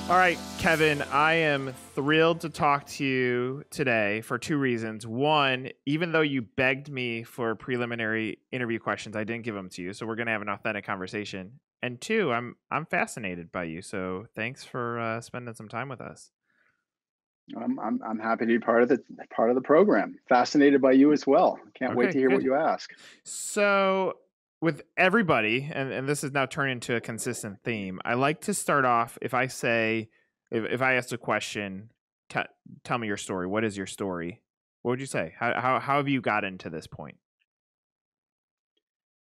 All right, Kevin, I am thrilled to talk to you today for two reasons. One, even though you begged me for preliminary interview questions, I didn't give them to you, so we're going to have an authentic conversation. And two, I'm fascinated by you, so thanks for spending some time with us. I'm happy to be part of the program. Fascinated by you as well. Can't wait Okay, to hear what good. you ask. So, with everybody, and this has now turned into a consistent theme, I like to start off if I say, if I ask a question, t- tell me your story. What is your story? What would you say? How have you gotten to this point?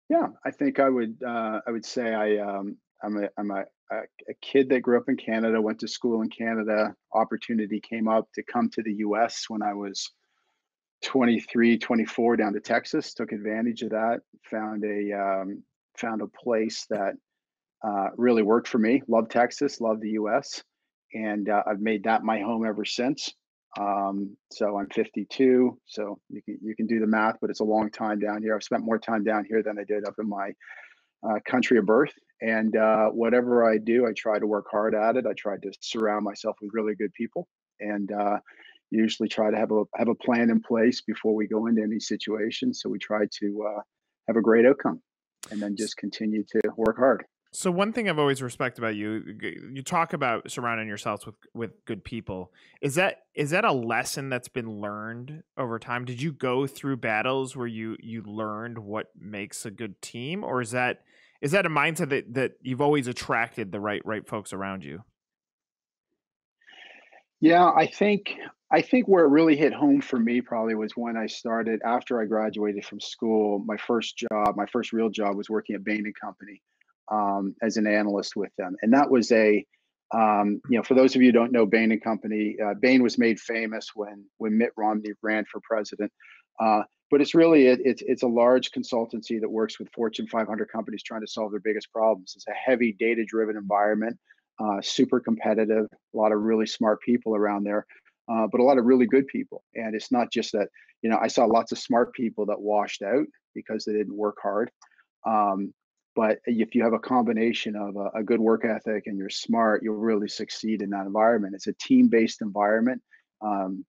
Yeah, I think I would say I'm a kid that grew up in Canada, went to school in Canada. Opportunity came up to come to the U.S. when I was 23, 24, down to Texas. Took advantage of that. Found a place that really worked for me. Love Texas, love the U.S., and I've made that my home ever since. So I'm 52, so you can do the math, but it's a long time down here. I've spent more time down here than I did up in my country of birth. And whatever I do, I try to work hard at it. I try to surround myself with really good people, and usually try to have a plan in place before we go into any situation. So we try to have a great outcome, and then just continue to work hard. So one thing I've always respected about you, you talk about surrounding yourselves with good people. Is that a lesson that's been learned over time? Did you go through battles where you learned what makes a good team, or is that a mindset that you've always attracted the right folks around you? Yeah, I think where it really hit home for me probably was when I started after I graduated from school. My first real job was working at Bain and Company as an analyst with them, and that was for those of you who don't know Bain and Company, Bain was made famous when Mitt Romney ran for president. But it's a large consultancy that works with Fortune 500 companies trying to solve their biggest problems. It's a heavy data driven environment, super competitive, a lot of really smart people around there, but a lot of really good people. And it's not just that, I saw lots of smart people that washed out because they didn't work hard. Um, but if you have a combination of a good work ethic and you're smart, you'll really succeed in that environment. It's a team based environment.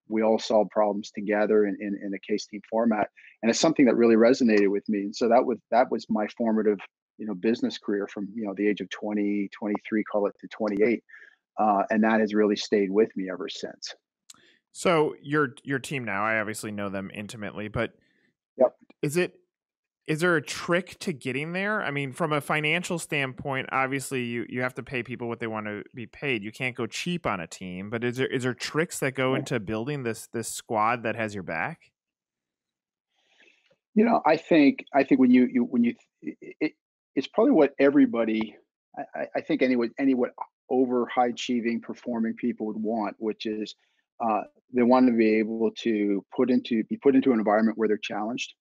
We all solve problems together in a case team format. And it's something that really resonated with me. And so that was my formative business career from the age of 20, 23, call it, to 28, and that has really stayed with me ever since. So your team now, I obviously know them intimately, but Yep. is it is there a trick to getting there? I mean, from a financial standpoint, obviously you have to pay people what they want to be paid. You can't go cheap on a team, but is there tricks that go into building this squad that has your back? I think it's probably what everybody, I think anyone over high achieving performing people would want, which is uh, they want to be able to be put into an environment where they're challenged.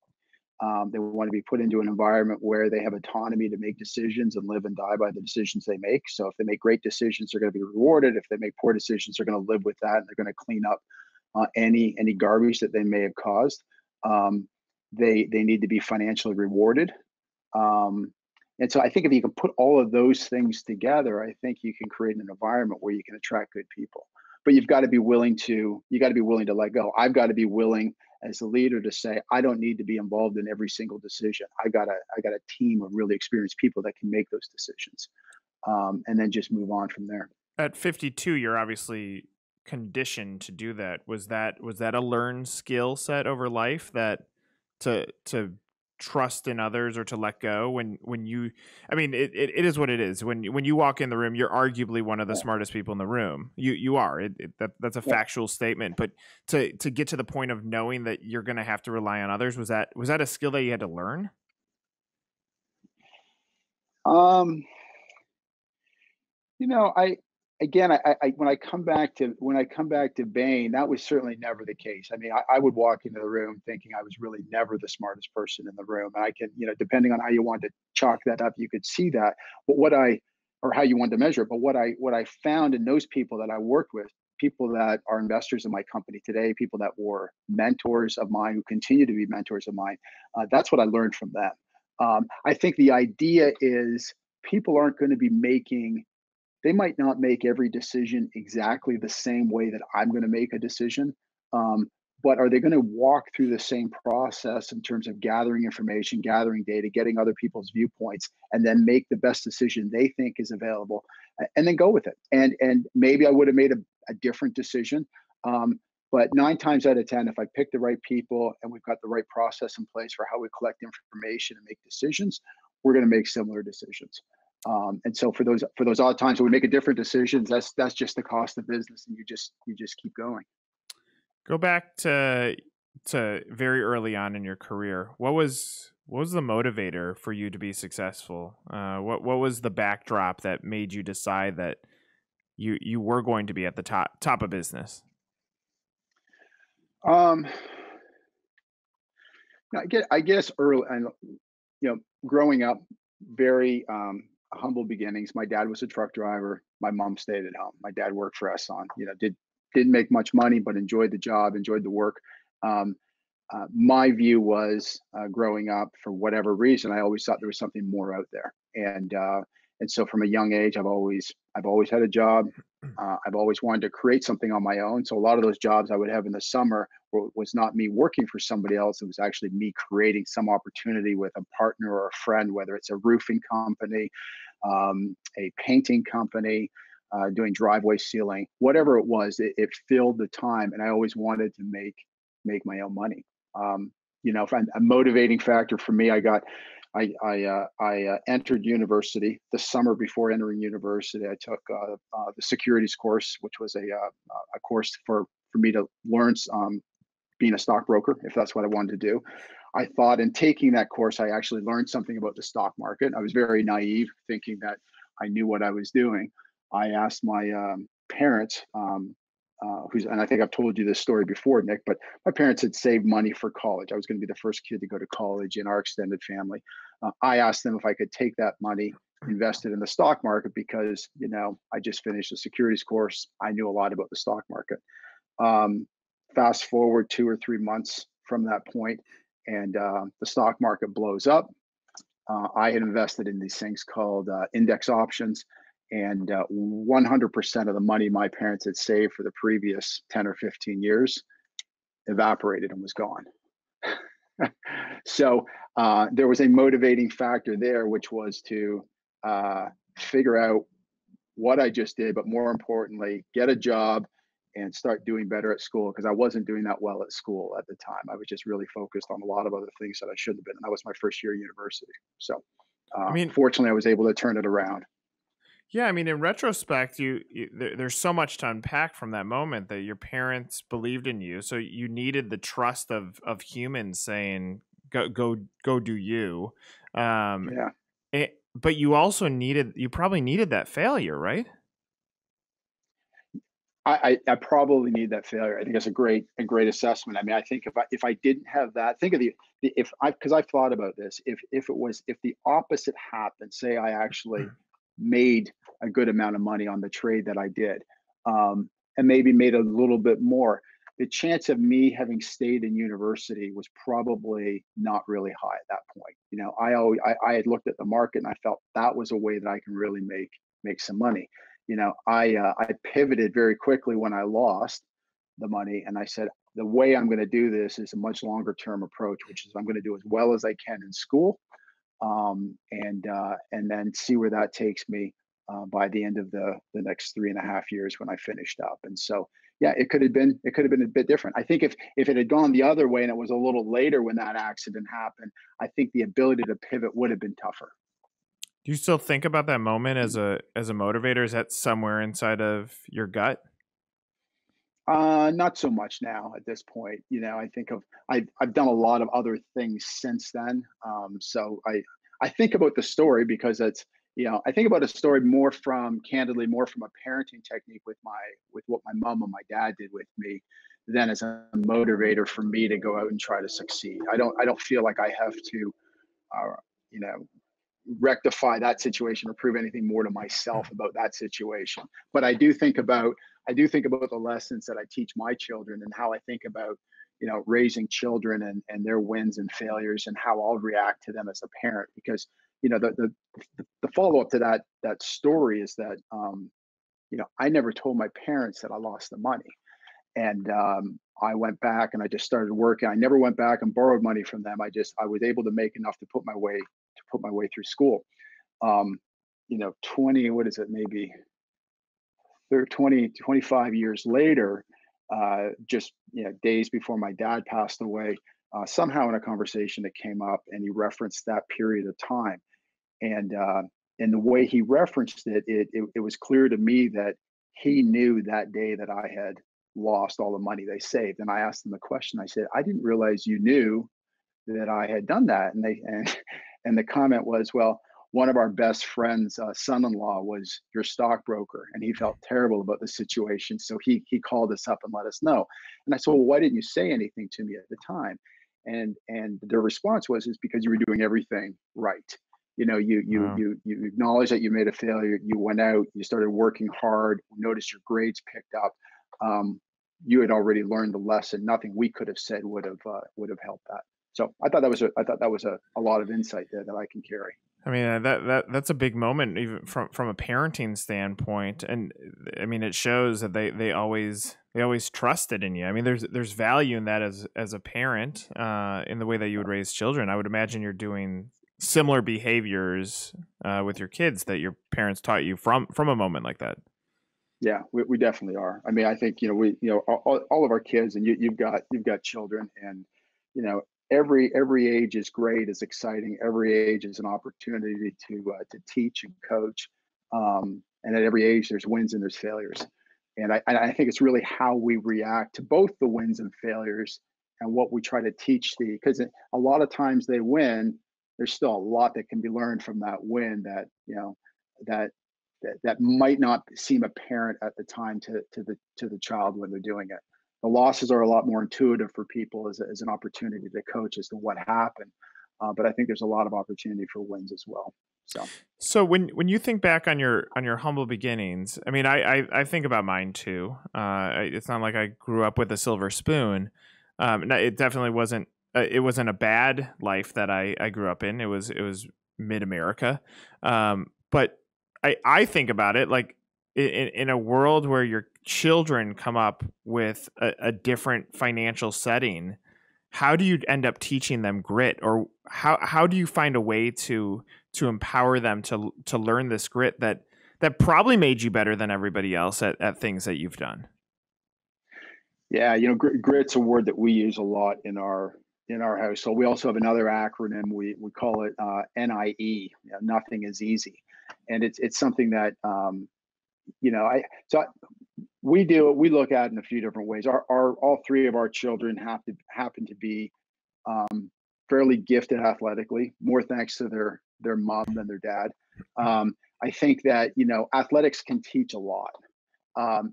They want to be put into an environment where they have autonomy to make decisions and live and die by the decisions they make. So if they make great decisions, they're going to be rewarded. If they make poor decisions, they're going to live with that, and they're going to clean up any garbage that they may have caused. Um, they need to be financially rewarded. Um, and so I think if you can put all of those things together, I think you can create an environment where you can attract good people. But you got to be willing to let go. I've got to be willing as a leader to say, I don't need to be involved in every single decision. I got a team of really experienced people that can make those decisions, and then just move on from there. At 52, you're obviously conditioned to do that. Was that a learned skill set over life that to trust in others or to let go when you I mean it is what it is. When you walk in the room, you're arguably one of the Yeah, smartest people in the room. You are. That's a yeah. factual statement, but to get to the point of knowing that you're going to have to rely on others, was that a skill that you had to learn? Um, I again, I when I come back to Bain, that was certainly never the case. I mean, I would walk into the room thinking I was really never the smartest person in the room, and I can, depending on how you want to chalk that up, you could see that. But or how you want to measure it, but what I found in those people that I worked with, people that are investors in my company today, people that were mentors of mine, who continue to be mentors of mine, that's what I learned from them. I think the idea is people aren't going to be making they might not make every decision exactly the same way that I'm going to make a decision. Um, but are they going to walk through the same process in terms of gathering information, gathering data, getting other people's viewpoints, and then make the best decision they think is available, and then go with it? And maybe I would have made a different decision. Um, but 9 times out of 10, if I pick the right people and we've got the right process in place for how we collect information and make decisions, we're going to make similar decisions. And so for those odd times when we make a different decisions, that's just the cost of business, and you just keep going. Go back to very early on in your career. What was the motivator for you to be successful? What was the backdrop that made you decide that you were going to be at the top of business? Um, I guess early, and growing up, very humble beginnings. My dad was a truck driver. My mom stayed at home. My dad worked for Exxon. Didn't make much money, but enjoyed the job, enjoyed the work. Um, my view was, growing up, for whatever reason, I always thought there was something more out there, and so from a young age, I've always had a job. I've always wanted to create something on my own. So a lot of those jobs I would have in the summer was not me working for somebody else. It was actually me creating some opportunity with a partner or a friend, whether it's a roofing company, a painting company, doing driveway sealing, whatever it was. It filled the time, and I always wanted to make my own money. If a motivating factor for me, I entered university the summer before entering university. I took the securities course, which was a course for me to learn, being a stockbroker, if that's what I wanted to do. I thought in taking that course, I actually learned something about the stock market. I was very naive, thinking that I knew what I was doing. I asked my parents, and I think I've told you this story before, Nick, but my parents had saved money for college. I was going to be the first kid to go to college in our extended family. I asked them if I could take that money, invest it in the stock market, because I just finished a securities course. I knew a lot about the stock market. Um, Fast forward 2 or 3 months from that point, and the stock market blows up. I had invested in these things called index options, and 100% of the money my parents had saved for the previous 10 or 15 years evaporated and was gone. So there was a motivating factor there, which was to uh, figure out what I just did, but more importantly, get a job and start doing better at school, because I wasn't doing that well at school at the time. I was just really focused on a lot of other things that I shouldn't have been. And that was my first year of university. So I mean, fortunately, I was able to turn it around. yeah, I mean, in retrospect, there's so much to unpack from that moment that your parents believed in you, so you needed the trust of humans saying, "Go do you." Um, Yeah. but you probably needed that failure, right? I probably need that failure. I think that's a great assessment. I mean, I think if I didn't have that, think of the if I because I've thought about this. If the opposite happened, say I actually made a good amount of money on the trade that I did, and maybe made a little bit more, the chance of me having stayed in university was probably not really high at that point. I had looked at the market and I felt that was a way that I can really make some money. I pivoted very quickly when I lost the money, and I said the way I'm going to do this is a much longer term approach, which is I'm going to do as well as I can in school, and then see where that takes me by the end of the next 3.5 years when I finished up. And so, yeah, it could have been a bit different. I think if it had gone the other way and it was a little later when that accident happened, I think the ability to pivot would have been tougher. Do you still think about that moment as a motivator? Is that somewhere inside of your gut? Not so much now at this point. I've done a lot of other things since then. So I think about the story because I think about a story more from candidly more from a parenting technique with what my mom and my dad did with me than as a motivator for me to go out and try to succeed. I don't feel like I have to uh, you know rectify that situation or prove anything more to myself about that situation. But I do think about the lessons that I teach my children and how I think about raising children and their wins and failures and how I'll react to them as a parent. Because the follow up to that story is that I never told my parents that I lost the money. And I went back and I just started working. I never went back and borrowed money from them. I was able to make enough to put my way through school. Um, 20, what is it, maybe 25 years later, just days before my dad passed away, somehow in a conversation it came up and he referenced that period of time. And the way he referenced it was clear to me that he knew that day that I had lost all the money they saved. And I asked him the question. I said, "I didn't realize you knew that I had done that." And the comment was, "Well, one of our best friends' son-in-law was your stockbroker, and he felt terrible about the situation, so he called us up and let us know." And I said, "Well, why didn't you say anything to me at the time?" And their response was, "Is because you were doing everything right. Wow. You acknowledged that you made a failure. You went out, you started working hard. Noticed your grades picked up. Um, you had already learned the lesson. Nothing we could have said would have helped that." So I thought that was a lot of insight there that I can carry. I mean, that's a big moment, even from a parenting standpoint, and I mean, it shows that they always trusted in you. I mean, there's value in that as a parent, in the way that you would raise children. I would imagine you're doing similar behaviors with your kids that your parents taught you from a moment like that. Yeah, we definitely are. I mean, I think all of our kids, and you've got children, and every age is great, is exciting. Every age is an opportunity to teach and coach, and at every age there's wins and there's failures. And I think it's really how we react to both the wins and failures, and what we try to teach because a lot of times they win. There's still a lot that can be learned from that win that that might not seem apparent at the time to the child when they're doing it. The losses are a lot more intuitive for people as an opportunity to coach as to what happened. But I think there's a lot of opportunity for wins as well. So So when you think back on your humble beginnings, I mean, I think about mine too. It's not like I grew up with a silver spoon. No, it definitely wasn't. It wasn't a bad life that I grew up in. It was mid America, but I think about it like in a world where your children come up with a different financial setting. How do you end up teaching them grit, or how do you find a way to empower them to learn this grit that probably made you better than everybody else at things that you've done? yeah, grit's a word that we use a lot in our household. We also have another acronym. We call it NIE. Nothing is easy, and it's something that I so we look at it in a few different ways. Our all three of our children happen to be fairly gifted athletically, more thanks to their mom than their dad. I think that athletics can teach a lot.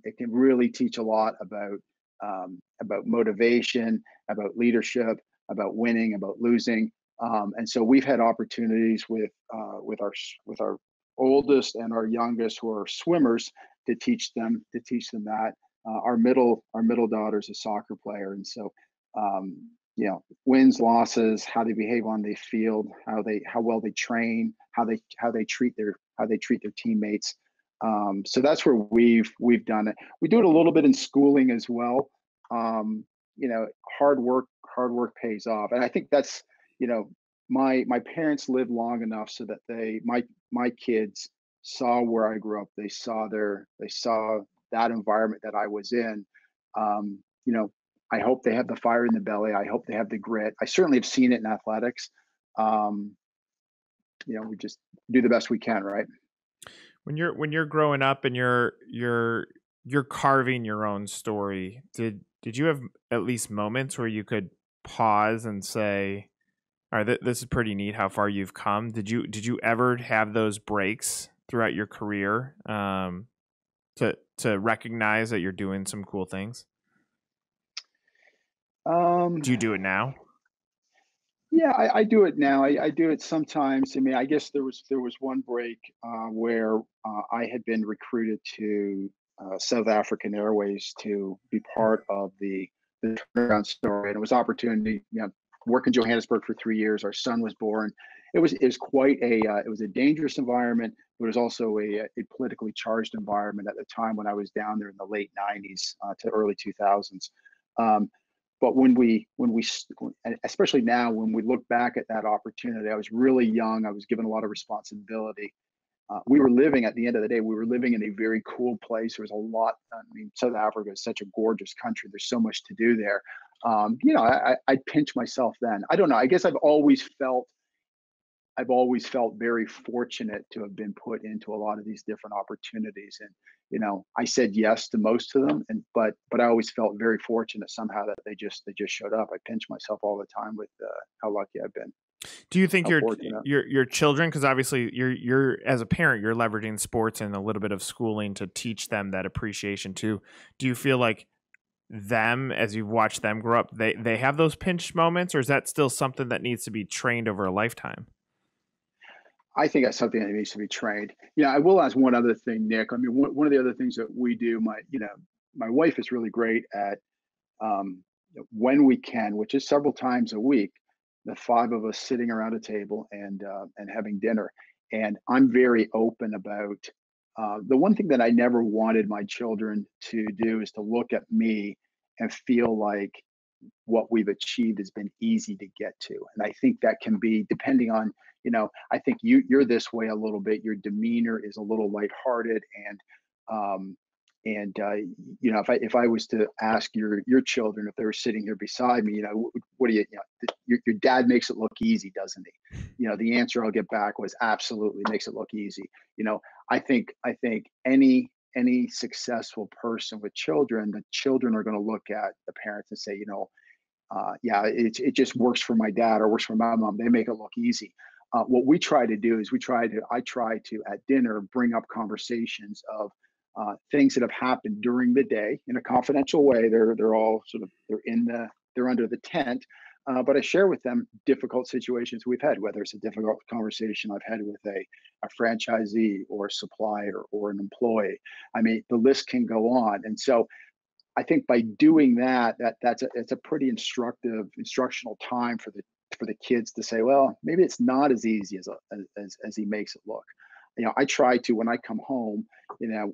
It can really teach a lot about motivation, about leadership, about winning, about losing. And so we've had opportunities with our oldest and our youngest, who are swimmers, to teach them that. Our middle daughter's a soccer player, and so wins, losses, how they behave on the field, how well they train, how they treat their teammates. So that's where we've done it. We do it a little bit in schooling as well. Um, you know, hard work pays off, and I think that's you know my parents lived long enough so that my kids saw where I grew up. They saw that environment that I was in. I hope they have the fire in the belly. I hope they have the grit. I certainly have seen it in athletics. Um, we just do the best we can, right? When you're growing up and you're carving your own story, did you have at least moments where you could pause and say, all right, this is pretty neat how far you've come? Did you ever have those breaks throughout your career, to recognize that you're doing some cool things? Um, Do you do it now? yeah, I do it now. I do it sometimes. I mean, I guess there was one break where I had been recruited to South African Airways to be part of the turnaround story, and it was opportunity. work in Johannesburg for 3 years. Our son was born. It was quite it was a dangerous environment, but it was also a politically charged environment at the time when I was down there in the late '90s to early 2000s. Um, but especially now when we look back at that opportunity, I was really young. I was given a lot of responsibility. We were living at the end of the day, we were living in a very cool place. There was a lot. I mean, South Africa is such a gorgeous country. There's so much to do there. I'd pinch myself then. I don't know. I guess I've always felt very fortunate to have been put into a lot of these different opportunities, and I said yes to most of them, and but I always felt very fortunate somehow that they just showed up. I pinch myself all the time with how lucky I've been, Do you think how fortunate. your children, because obviously you're as a parent, you're leveraging sports and a little bit of schooling to teach them that appreciation too. Do you feel like them, as you've watched them grow up, they have those pinch moments, or is that still something that needs to be trained over a lifetime? I think that's something that needs to be trained. Yeah, I will ask one other thing, Nick. I mean, one of the other things that we do, my wife is really great at when we can, which is several times a week, the five of us sitting around a table and having dinner. And I'm very open about the one thing that I never wanted my children to do is to look at me and feel like what we've achieved has been easy to get to. And I think that can be depending on, I think you're this way a little bit. Your demeanor is a little lighthearted, um, and if I was to ask your children if they were sitting here beside me, what do your dad makes it look easy, doesn't he? The answer I'll get back was absolutely makes it look easy. I think any successful person with children, the children are going to look at the parents and say, yeah, it just works for my dad or works for my mom. They make it look easy. What we try to do is I try to at dinner bring up conversations of things that have happened during the day in a confidential way. They're all sort of they're under the tent, but I share with them difficult situations we've had, whether it's a difficult conversation I've had with a franchisee or a supplier or an employee. I mean, the list can go on, and so I think by doing that, it's a pretty instructional time for the kids to say, well, maybe it's not as easy as he makes it look. I try to when I come home, you know,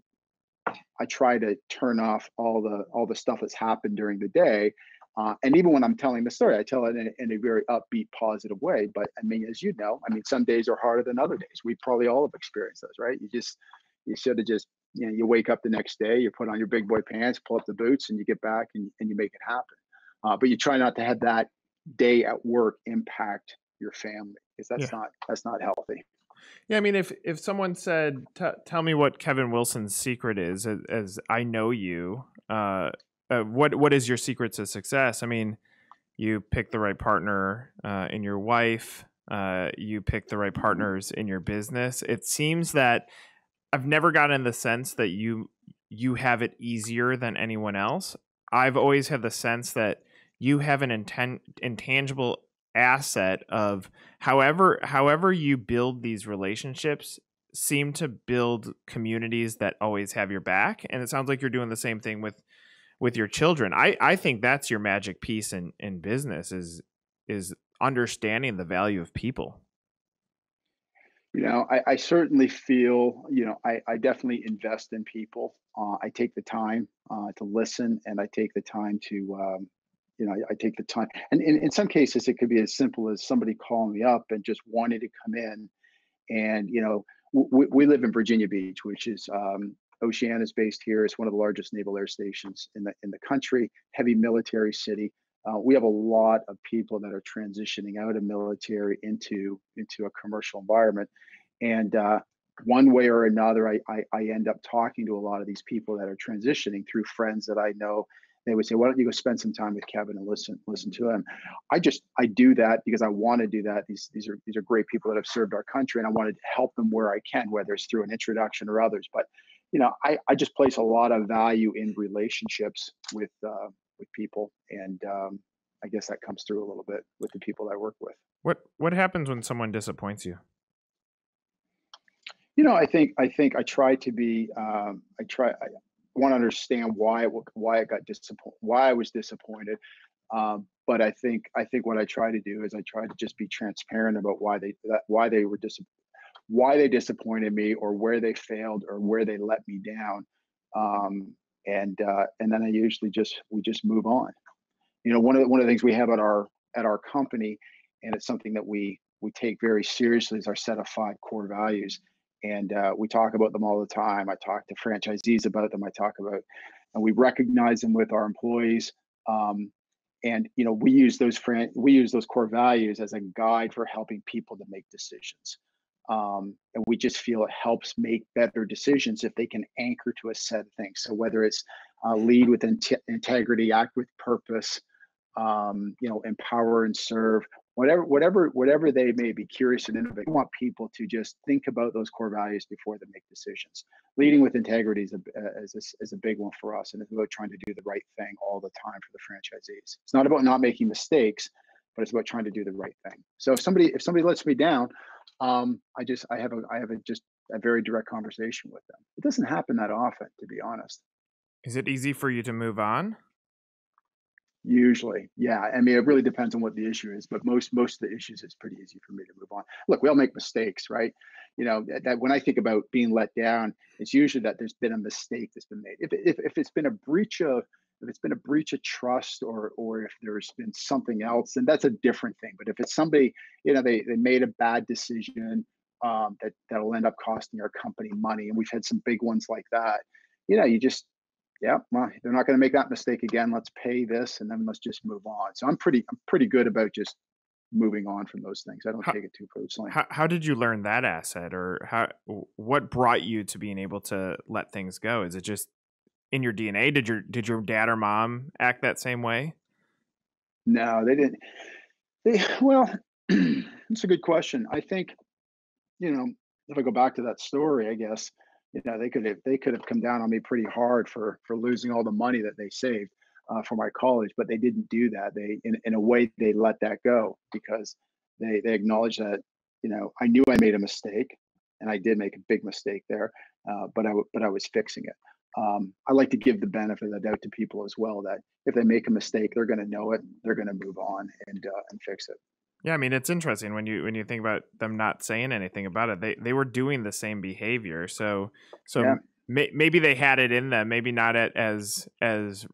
I try to turn off all the stuff that's happened during the day. And even when I'm telling the story, I tell it in a very upbeat, positive way. But I mean, as you know, I mean, some days are harder than other days. We probably all have experienced those, right? You should have just, you wake up the next day, you put on your big boy pants, pull up the boots, and you get back and you make it happen. But you try not to have that day at work impact your family because Yeah. that's not healthy. Yeah, I mean, if someone said, "Tell me what Kevin Wilson's secret is," as I know you, what is your secret to success? I mean, you pick the right partner in your wife. You pick the right partners in your business. It seems that I've never gotten the sense that you have it easier than anyone else. I've always had the sense that you have an intangible asset of however you build these relationships seem to build communities that always have your back, and it sounds like you're doing the same thing with your children. I think that's your magic piece in business is understanding the value of people. I certainly feel, I definitely invest in people. I take the time to listen, and I take the time to, I take the time. And in some cases, it could be as simple as somebody calling me up and just wanting to come in. And, we live in Virginia Beach, which is Oceana is based here. It's one of the largest naval air stations in the country, heavy military city. We have a lot of people that are transitioning out of military into a commercial environment, and one way or another, I end up talking to a lot of these people that are transitioning through friends that I know. They would say, "Why don't you go spend some time with Kevin and listen to him?" I do that because I want to do that. These are great people that have served our country, and I wanted to help them where I can, whether it's through an introduction or others. But I just place a lot of value in relationships with people, and I guess that comes through a little bit with the people I work with. What happens when someone disappoints you? I think I try to be. I want to understand why I got disappointed, why I was disappointed. But I think what I try to do is I try to just be transparent about why they why they disappointed me, or where they failed, or where they let me down. Um, and then I usually just we just move on. One of the things we have at our company, and it's something that we take very seriously, is our set of 5 core values, and we talk about them all the time. I talk to franchisees about them. And we recognize them with our employees. Um, and we use those core values as a guide for helping people to make decisions. And we just feel it helps make better decisions if they can anchor to a set of things. So whether it's lead with integrity, act with purpose, empower and serve, whatever they may be, curious and innovative. We want people to just think about those core values before they make decisions. Leading with integrity is a big one for us, and it's about trying to do the right thing all the time for the franchisees. It's not about not making mistakes, but it's about trying to do the right thing. So if somebody lets me down, I have just a very direct conversation with them. It doesn't happen that often, to be honest. Is it easy for you to move on? Usually, yeah. I mean, it really depends on what the issue is, but most of the issues, it's pretty easy for me to move on. Look, we all make mistakes, right? That when I think about being let down, it's usually that there's been a mistake that's been made. If it's been a breach of if it's been a breach of trust, or if there's been something else, then that's a different thing. But if it's somebody, they made a bad decision, that'll end up costing our company money, and we've had some big ones like that. You just yeah, well, they're not going to make that mistake again. Let's pay this, and then let's just move on. So I'm pretty good about just moving on from those things. I don't How take it too personally. how did you learn that asset, or what brought you to being able to let things go? Is it just in your DNA? Did your dad or mom act that same way? No, they didn't. Well, it's a good question. I think, you know, if I go back to that story, I guess, they could have come down on me pretty hard for losing all the money that they saved for my college, but they didn't do that. In a way, they let that go, because they acknowledged that, I knew I made a mistake, and I did make a big mistake there, but I was fixing it. I like to give the benefit of the doubt to people as well, that if they make a mistake, they're going to know it, they're going to move on and fix it. Yeah, I mean, it's interesting when you think about them not saying anything about it. They were doing the same behavior, Yeah, maybe they had it in them. Maybe not as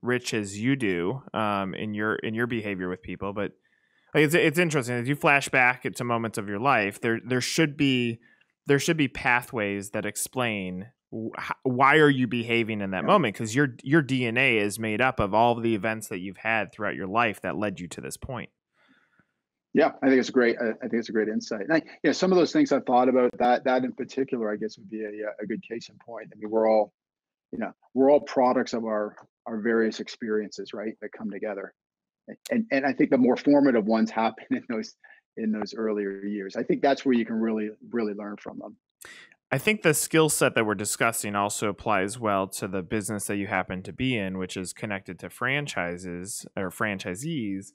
rich as you do in your behavior with people, but like it's interesting as you flash back to moments of your life. There should be pathways that explain why are you behaving in that yeah. moment, because your DNA is made up of all of the events that you've had throughout your life that led you to this point. Yeah, I think it's great. I think it's a great insight. And some of those things I've thought about, that in particular, I guess would be a good case in point. I mean, we're all products of our various experiences, right? That come together, and I think the more formative ones happen in those earlier years. I think that's where you can really learn from them. I think the skill set that we're discussing also applies well to the business that you happen to be in, which is connected to franchises or franchisees,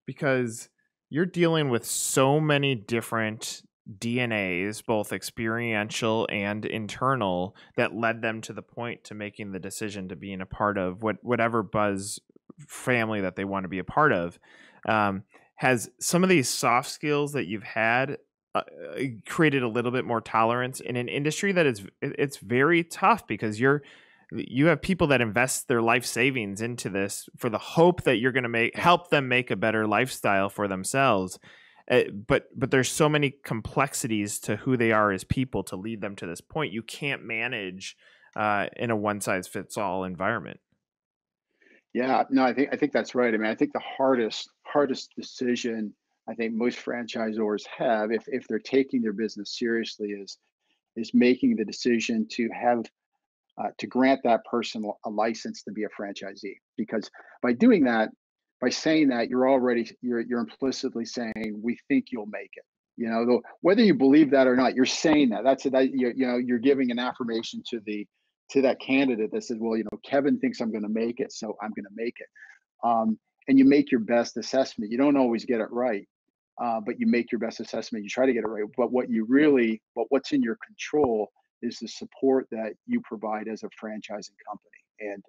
because you're dealing with so many different DNAs, both experiential and internal, that led them to the point to making the decision to being a part of whatever buzz family that they want to be a part of. Um, has some of these soft skills that you've had created a little bit more tolerance in an industry that it's very tough, because you have people that invest their life savings into this for the hope that you're going to help them make a better lifestyle for themselves. But there's so many complexities to who they are as people to lead them to this point. You can't manage in a one size fits all environment. Yeah, no, I think that's right. I mean, I think the hardest decision I think most franchisors have, if they're taking their business seriously, is making the decision to grant that person a license to be a franchisee. Because by doing that, by saying that, you're implicitly saying, we think you'll make it. Though, whether you believe that or not, you're saying that. You're giving an affirmation to that candidate that says, well, Kevin thinks I'm going to make it, so I'm going to make it. And you make your best assessment. You don't always get it right, but you make your best assessment. You try to get it right. But what's in your control is the support that you provide as a franchising company. And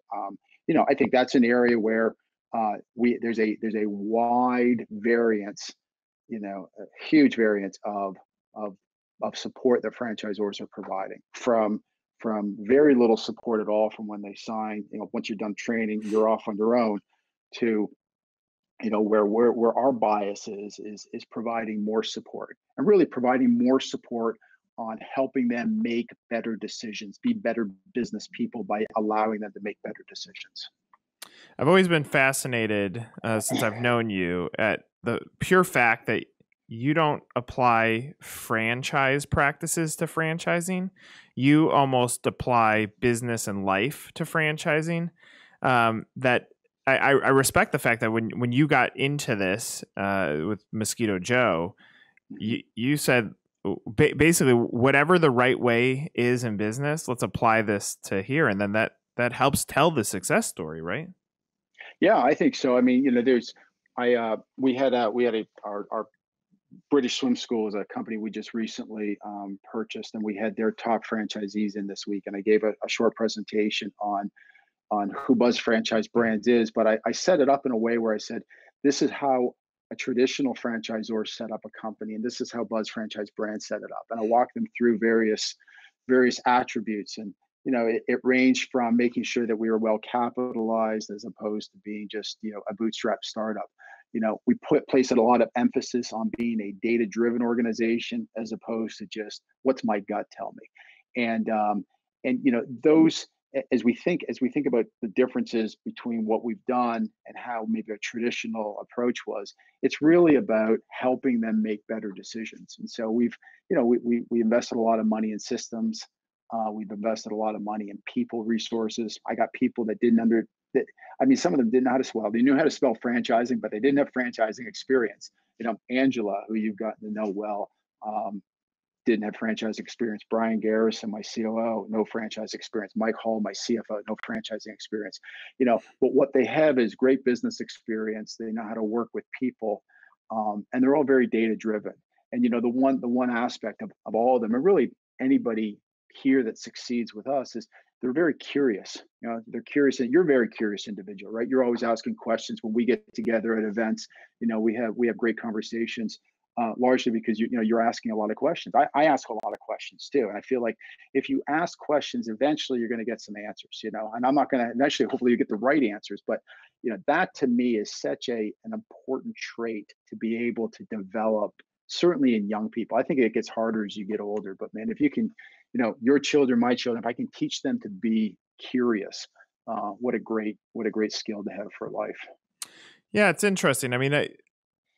I think that's an area where We there's a wide variance, a huge variance of of support that franchisors are providing, from very little support at all from when they sign. Once you're done training, you're off on your own, to where our bias is providing more support, and really providing more support on helping them make better decisions, be better business people by allowing them to make better decisions. I've always been fascinated since I've known you at the pure fact that you don't apply franchise practices to franchising. You almost apply business and life to franchising. That I respect the fact that when you got into this with Mosquito Joe, Mhm. you said basically whatever the right way is in business, let's apply this to here, and then that helps tell the success story, right? Yeah, I think so. I mean, there's I we had our British Swim School is a company we just recently purchased, and we had their top franchisees in this week, and I gave a short presentation on who Buzz Franchise Brands is. But I set it up in a way where I said, this is how a traditional franchisor set up a company, and this is how Buzz Franchise Brands set it up. And I walked them through various attributes. And it ranged from making sure that we were well capitalized as opposed to being just a bootstrap startup. We place a lot of emphasis on being a data driven organization as opposed to just what's my gut tell me. And those, as we think about the differences between what we've done and how maybe a traditional approach was, it's really about helping them make better decisions. And so we invested a lot of money in systems. We've invested a lot of money in people resources. I got people that didn't under that. I mean, some of them didn't know how to spell. They knew how to spell franchising, but they didn't have franchising experience. Angela, who you've gotten to know well, um, didn't have franchise experience. Brian Garrison, my COO, no franchise experience. Mike Hall, my CFO, no franchising experience. But what they have is great business experience. They know how to work with people, and they're all very data driven. And the one aspect of all of them, and really anybody here that succeeds with us, is they're very curious. They're curious, and you're a very curious individual, right? You're always asking questions when we get together at events. We have great conversations, largely because you're asking a lot of questions. I ask a lot of questions too, and I feel like if you ask questions, eventually you're going to get some answers. And I'm not going to eventually, hopefully, you get the right answers, but that to me is such an important trait to be able to develop. Certainly in young people, I think it gets harder as you get older. But man, if you can, your children, my children, if I can teach them to be curious, what a great skill to have for life. Yeah, it's interesting. I mean,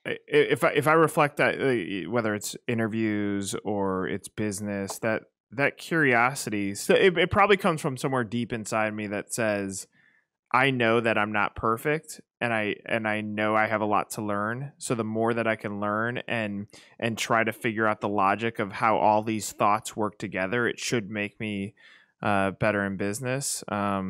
if I reflect that, whether it's interviews or it's business, that curiosity, so it probably comes from somewhere deep inside me that says I know that I'm not perfect, and I know I have a lot to learn. So the more that I can learn and try to figure out the logic of how all these thoughts work together, it should make me better in business. I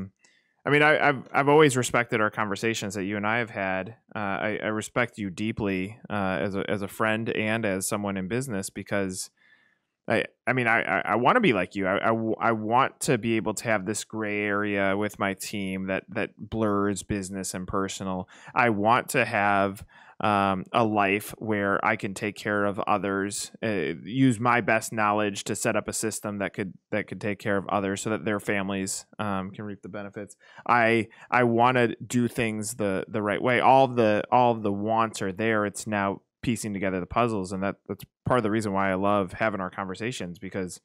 mean, I've always respected our conversations that you and I have had. I respect you deeply as a friend and as someone in business, because I want to be like you. I want to be able to have this gray area with my team that blurs business and personal. I want to have a life where I can take care of others, use my best knowledge to set up a system that could take care of others so that their families can reap the benefits. I want to do things the right way. All the wants are there. It's now piecing together the puzzles, and that's part of the reason why I love having our conversations, because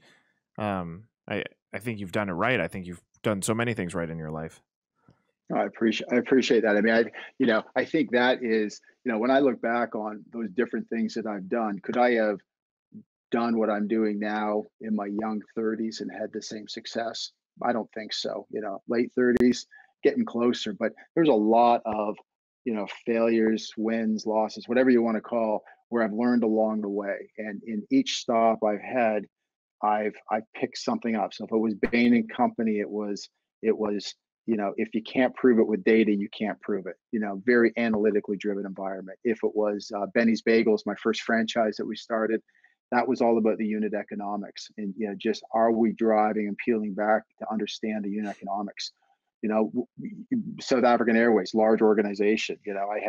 I think you've done it right. I think you've done so many things right in your life. Oh, I appreciate that. I mean, I think that is, when I look back on those different things that I've done, could I have done what I'm doing now in my young 30s and had the same success? I don't think so. Late 30s, getting closer, but there's a lot of, failures, wins, losses, whatever you want to call, where I've learned along the way. And in each stop I've had, I've picked something up. So if it was Bain and Company, it was if you can't prove it with data, you can't prove it. Very analytically driven environment. If it was Benny's Bagels, my first franchise that we started, that was all about the unit economics, and just are we driving and peeling back to understand the unit economics. South African Airways, large organization. I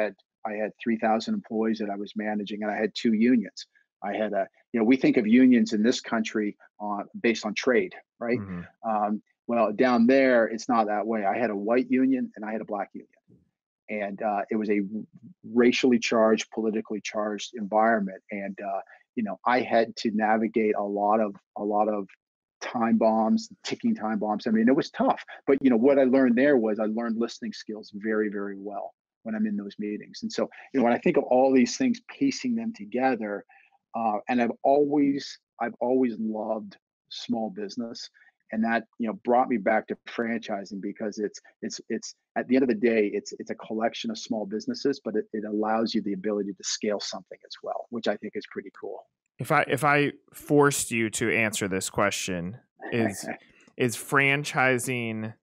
had 3,000 employees that I was managing, and I had two unions. I had we think of unions in this country based on trade, right? Hmm. Well, down there, it's not that way. I had a white union and I had a black union, and it was a racially charged, politically charged environment. And I had to navigate a lot of time bombs, ticking time bombs. I mean, it was tough, but what I learned there was I learned listening skills very, very well when I'm in those meetings. And so, when I think of all these things, piecing them together, and I've always loved small business, and that brought me back to franchising, because it's at the end of the day, it's a collection of small businesses, but it allows you the ability to scale something as well, which I think is pretty cool. If I forced you to answer this question, is is franchising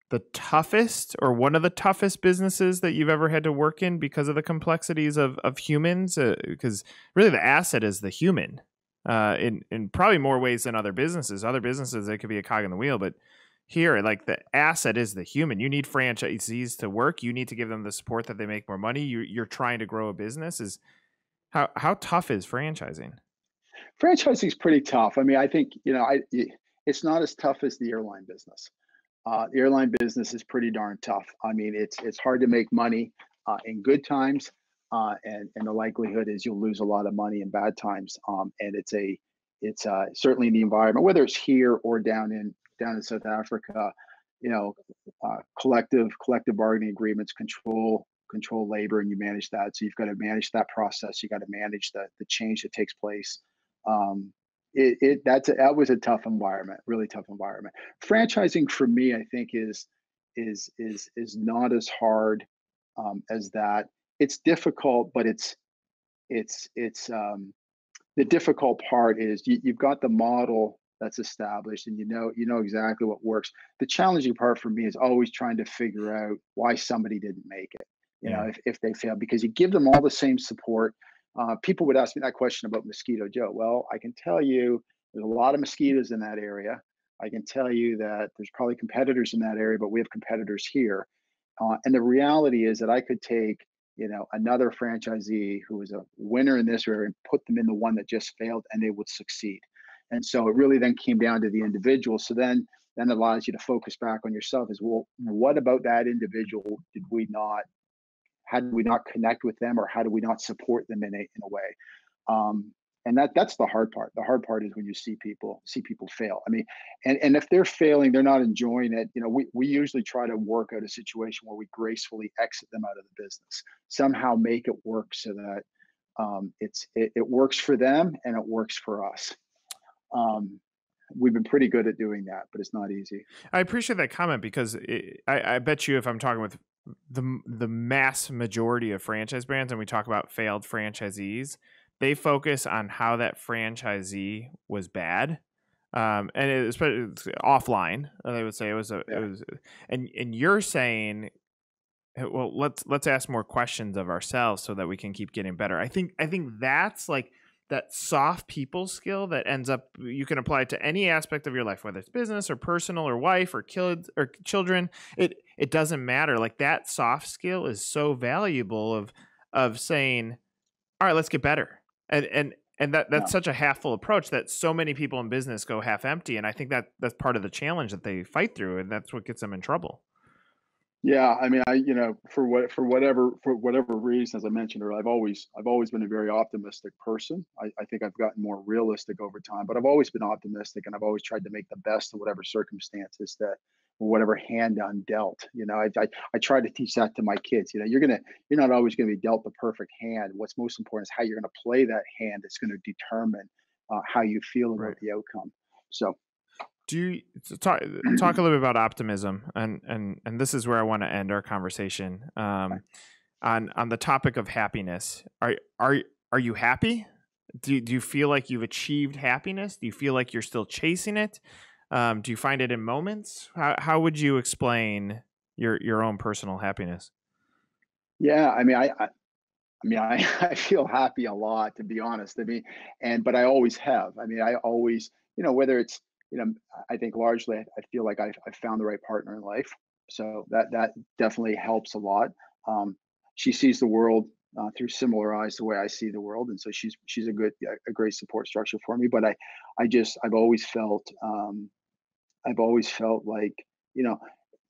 the toughest or one of the toughest businesses that you've ever had to work in because of the complexities of humans? Because really the asset is the human, in probably more ways than other businesses. Other businesses, they could be a cog in the wheel, but here, like, the asset is the human. You need franchisees to work. You need to give them the support that they make more money. You're trying to grow a business. Is how tough is franchising? Franchising is pretty tough. I mean, I think it's not as tough as the airline business. The airline business is pretty darn tough. I mean, it's hard to make money in good times, and the likelihood is you'll lose a lot of money in bad times. And it's certainly in the environment, whether it's here or down in South Africa. You know, collective bargaining agreements control labor, and you manage that. So you've got to manage that process. You got to manage the change that takes place. Um, that was a tough environment, really tough environment. Franchising for me, I think is not as hard as that. It's difficult, but it's the difficult part is you've got the model that's established, and you know exactly what works. The challenging part for me is always trying to figure out why somebody didn't make it. Yeah. If they fail, because you give them all the same support. People would ask me that question about Mosquito Joe. Well, I can tell you there's a lot of mosquitoes in that area. I can tell you that there's probably competitors in that area, but we have competitors here. And the reality is that I could take, another franchisee who was a winner in this area and put them in the one that just failed, and they would succeed. And so it really then came down to the individual. So then it allows you to focus back on yourself as well. What about that individual how did we not connect with them, or how do we not support them in a way? And that's the hard part. The hard part is when you see people fail. I mean, and if they're failing, they're not enjoying it. We usually try to work out a situation where we gracefully exit them out of the business, somehow make it work so that it works for them and it works for us. Um, we've been pretty good at doing that, but it's not easy. I appreciate that comment because I bet you if I'm talking with the mass majority of franchise brands and we talk about failed franchisees, they focus on how that franchisee was bad. And especially offline, they would say it Yeah. was, and you're saying, well, let's ask more questions of ourselves so that we can keep getting better. I think that's like that soft people skill that ends up you can apply it to any aspect of your life, whether it's business or personal or wife or kids or children. It doesn't matter. Like, that soft skill is so valuable of saying, all right, let's get better. And that's No. such a half full approach that so many people in business go half empty. And I think that's part of the challenge that they fight through, and that's what gets them in trouble. Yeah, I mean, for whatever reason, as I mentioned earlier, I've always been a very optimistic person. I think I've gotten more realistic over time, but I've always been optimistic, and I've always tried to make the best of whatever circumstances that or whatever hand I'm dealt. I try to teach that to my kids. You're not always going to be dealt the perfect hand. What's most important is how you're going to play that hand. It's going to determine how you feel about Right. the outcome. So, Do you talk a little bit about optimism, and this is where I want to end our conversation, on the topic of happiness. Are you happy? Do you feel like you've achieved happiness? Do you feel like you're still chasing it? Do you find it in moments? How would you explain your own personal happiness? yeah, I mean, I feel happy a lot, to be honest. But I always have. I mean, I always, whether it's, I think largely I feel like I found the right partner in life. So that definitely helps a lot. Um, she sees the world through similar eyes the way I see the world, and so she's a great support structure for me. But I've always felt like, you know,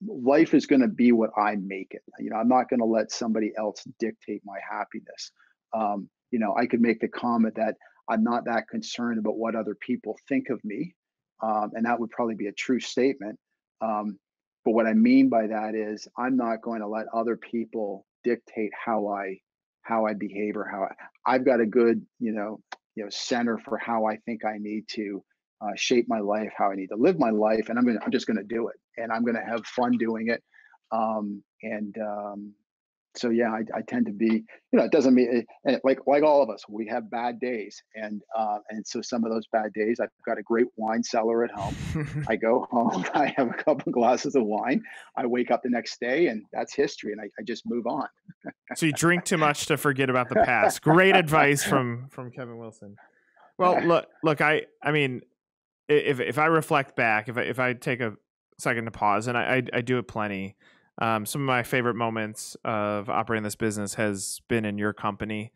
life is going to be what I make it. I'm not going to let somebody else dictate my happiness. I could make the comment that I'm not that concerned about what other people think of me, and that would probably be a true statement. Um, but what I mean by that is I'm not going to let other people dictate how I behave, or I've got a good center for how I think I need to shape my life, how I need to live my life, and I'm just gonna do it, and I'm gonna have fun doing it. And So yeah, I tend to be, it doesn't mean like all of us, we have bad days, and so some of those bad days, I've got a great wine cellar at home. I go home, I have a couple glasses of wine, I wake up the next day, and that's history, and I just move on. So you drink too much to forget about the past. Great advice from Kevin Wilson. Well, look, I mean, if I reflect back, if I take a second to pause, and I do it plenty. Some of my favorite moments of operating this business has been in your company,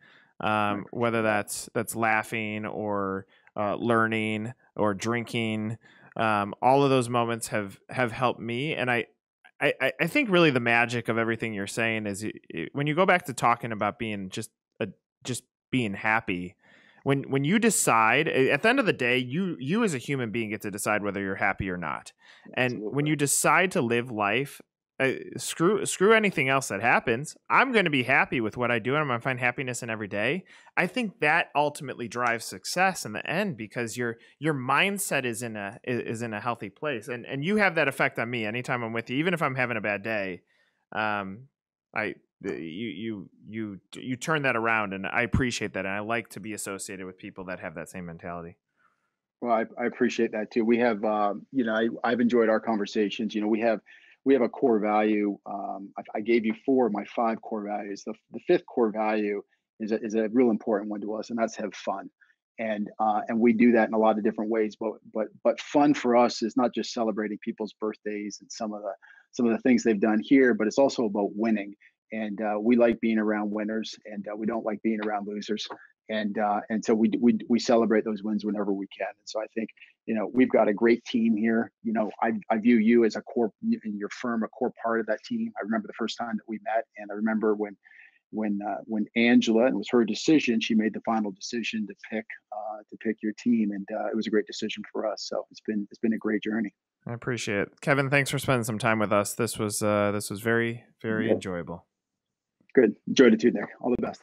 whether that's laughing or learning or drinking. All of those moments have helped me, and I think really the magic of everything you're saying is when you go back to talking about being just being happy. When you decide, at the end of the day, you as a human being get to decide whether you're happy or not. And Absolutely. when you decide to live life, screw anything else that happens. I'm going to be happy with what I do, and I'm going to find happiness in every day. I think that ultimately drives success in the end, because your mindset is in a healthy place, and you have that effect on me anytime I'm with you, even if I'm having a bad day. I you turn that around, and I appreciate that, and I like to be associated with people that have that same mentality. Well, I appreciate that too. We have, I've enjoyed our conversations. We have a core value. I gave you four of my five core values. The fifth core value is a real important one to us, and that's have fun. And we do that in a lot of different ways. But fun for us is not just celebrating people's birthdays and some of the things they've done here, but it's also about winning. And we like being around winners, and we don't like being around losers. And so we celebrate those wins whenever we can. And so I think we've got a great team here. I view you as a core in your firm, a core part of that team. I remember the first time that we met, and I remember when Angela, and it was her decision, she made the final decision to pick your team, and it was a great decision for us. So it's been a great journey. I appreciate it, Kevin. Thanks for spending some time with us. This was very, very enjoyable. Good, enjoyed it too, Nick. All the best.